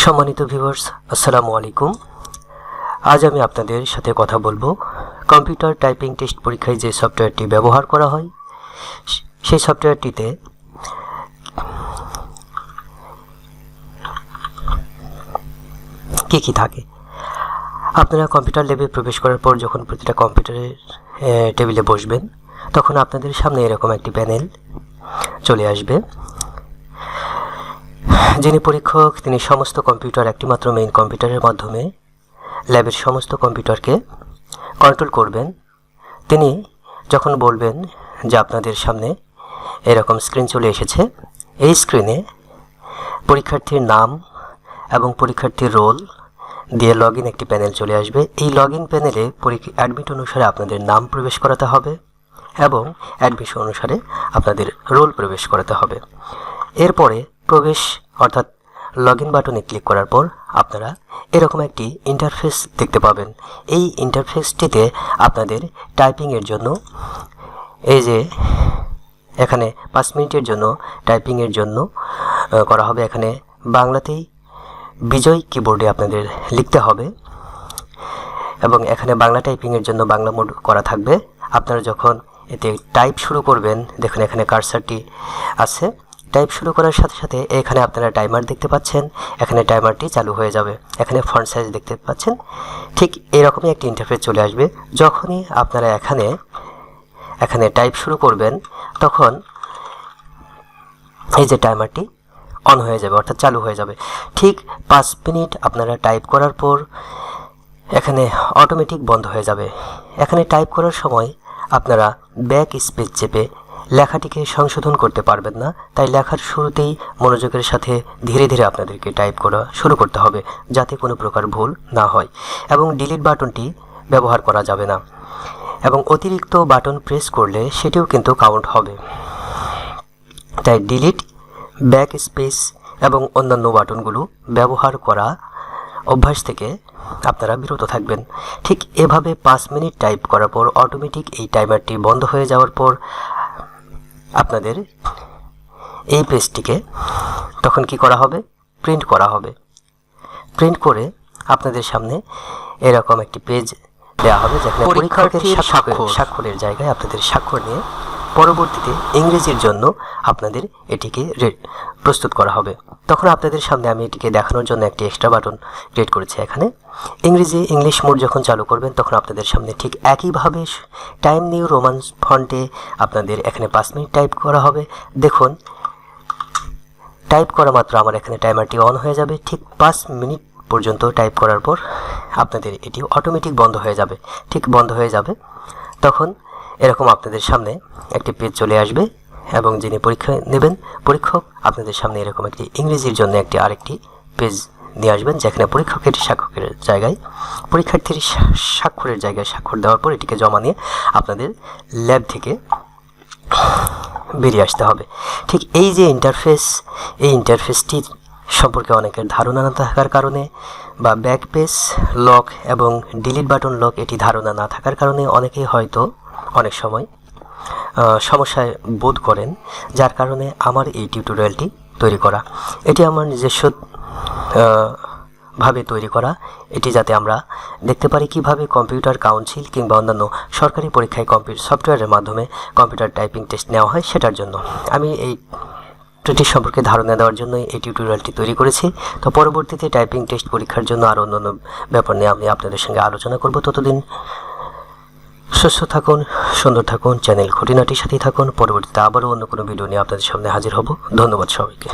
সম্মানিত ভিউয়ার্স, আসসালামু আলাইকুম। আজ আমি আপনাদের সাথে কথা বলবো কম্পিউটার টাইপিং টেস্ট পরীক্ষায় যে সফটওয়্যারটি ব্যবহার করা হয় সেই সফটওয়্যারটিতে কি থাকে। আপনারা কম্পিউটার ল্যাবে প্রবেশ করার পর যখন প্রতিটা কম্পিউটারের টেবিলে বসবেন তখন আপনাদের সামনে এরকম একটি প্যানেল চলে আসবে। যিনি পরীক্ষক তিনি সমস্ত কম্পিউটার একটিমাত্র মেইন কম্পিউটারের মাধ্যমে ল্যাবের সমস্ত কম্পিউটারকে কন্ট্রোল করবেন। তিনি যখন বলবেন যে আপনাদের সামনে এরকম স্ক্রিন চলে এসেছে, এই স্ক্রিনে পরীক্ষার্থীর নাম এবং পরীক্ষার্থীর রোল দিয়ে লগইন একটি প্যানেল চলে আসবে। এই লগইন প্যানেলে অ্যাডমিট অনুসারে আপনাদের নাম প্রবেশ করাতে হবে এবং অ্যাডমিশন অনুসারে আপনাদের রোল প্রবেশ করাতে হবে। এরপরে প্রবেশ অর্থাৎ লগইন বাটনে ক্লিক করার পর আপনারা এরকম একটি ইন্টারফেস দেখতে পাবেন। এই ইন্টারফেসটিতে আপনাদের টাইপিংয়ের জন্য এই যে এখানে 5 মিনিটের জন্য টাইপিংয়ের জন্য করা হবে। এখানে বাংলাতেই বিজয় কিবোর্ডে আপনাদের লিখতে হবে এবং এখানে বাংলা টাইপিংয়ের জন্য বাংলা মোড করা থাকবে। আপনারা যখন এতে টাইপ শুরু করবেন, দেখুন এখানে কার্সারটি আছে। টাইপ শুরু করার সাথে সাথে এখানে আপনারা টাইমার দেখতে পাচ্ছেন, এখানে টাইমারটি চালু হয়ে যাবে। এখানে ফন্ট সাইজ দেখতে পাচ্ছেন। ঠিক এরকমই একটি ইন্টারফেস চলে আসবে। যখনই আপনারা এখানে টাইপ শুরু করবেন তখন এই যে টাইমারটি অন হয়ে যাবে অর্থাৎ চালু হয়ে যাবে। ঠিক 5 মিনিট আপনারা টাইপ করার পর এখানে অটোমেটিক বন্ধ হয়ে যাবে। এখানে টাইপ করার সময় আপনারা ব্যাক স্পেস চেপে লেখাটিকে সংশোধন করতে পারবেন না, তাই লেখার শুরুতেই মনোযোগের সাথে ধীরে ধীরে আপনাদেরকে টাইপ করা শুরু করতে হবে যাতে কোনো প্রকার ভুল না হয়। এবং ডিলিট বাটনটি ব্যবহার করা যাবে না এবং অতিরিক্ত বাটন প্রেস করলে সেটিও কিন্তু কাউন্ট হবে। তাই ডিলিট, ব্যাক স্পেস এবং অন্যান্য বাটনগুলো ব্যবহার করা অভ্যাস থেকে আপনারা বিরত থাকবেন। ঠিক এভাবে 5 মিনিট টাইপ করার পর অটোমেটিক এই টাইমারটি বন্ধ হয়ে যাওয়ার পর আপনাদের এই পেজটিকে তখন কি করা হবে, প্রিন্ট করা হবে। প্রিন্ট করে আপনাদের সামনে এরকম একটি পেজ দেওয়া হবে যেখানে পরীক্ষকের স্বাক্ষরের জায়গায় আপনাদের স্বাক্ষর নিয়ে পরবর্তীতে ইংরেজির জন্য আপনাদের এটিকে প্রস্তুত করা হবে। তখন আপনাদের সামনে আমি এটিকে দেখানোর জন্য একটি এক্সট্রা বাটন ক্রিয়েট করেছি। এখানে ইংলিশ মোড যখন চালু করবেন তখন আপনাদের সামনে ঠিক একইভাবে টাইম নিউ রোমান ফন্টে আপনাদের এখানে 5 মিনিট টাইপ করা হবে। দেখুন টাইপ করা মাত্র আমার এখানে টাইমারটি অন হয়ে যাবে। ঠিক 5 মিনিট পর্যন্ত টাইপ করার পর আপনাদের এটি অটোমেটিক বন্ধ হয়ে যাবে। ঠিক বন্ধ হয়ে যাবে তখন এরকম আপনাদের সামনে একটি পেজ চলে আসবে এবং যিনি পরীক্ষা নেবেন পরীক্ষক আপনাদের সামনে এরকম একটি ইংরেজির জন্য আরেকটি পেজ নিয়ে আসবেন যেখানে পরীক্ষকের স্বাক্ষরের জায়গায় পরীক্ষার্থীর স্বাক্ষরের জায়গায় স্বাক্ষর দেওয়ার পর এটিকে জমা নিয়ে আপনাদের ল্যাব থেকে বেরিয়ে আসতে হবে। ঠিক এই যে এই ইন্টারফেসটি সম্পর্কে অনেকের ধারণা না থাকার কারণে বা ব্যাক পেজ লক এবং ডিলিট বাটন লক এটি ধারণা না থাকার কারণে অনেকেই হয়তো অনেক সময় সমস্যায় বোধ করেন, যার কারণে আমার এই টিউটোরিয়ালটি তৈরি করা। এটি আমার নিজস্ব ভাবে তৈরি করা, এটি যাতে আমরা দেখতে পারি কিভাবে কম্পিউটার কাউন্সিল কিংবা অন্যান্য সরকারি পরীক্ষায় সফটওয়্যারের মাধ্যমে কম্পিউটার টাইপিং টেস্ট নেওয়া হয় সেটার জন্য আমি এই ট্রিটি সম্পর্কে ধারণা দেওয়ার জন্য এই টিউটোরিয়ালটি তৈরি করেছি। তো পরবর্তীতে টাইপিং টেস্ট পরীক্ষার জন্য আরও অন্যান্য ব্যাপার নিয়ে আমি আপনাদের সঙ্গে আলোচনা করব। ততদিন সুস্থ থাকুন, সুন্দর থাকুন, চ্যানেল খুঁটিনাটির সাথেই থাকুন। পরবর্তীতে আবারও অন্য কোনো ভিডিও নিয়ে আপনাদের সামনে হাজির হব। ধন্যবাদ সবাইকে।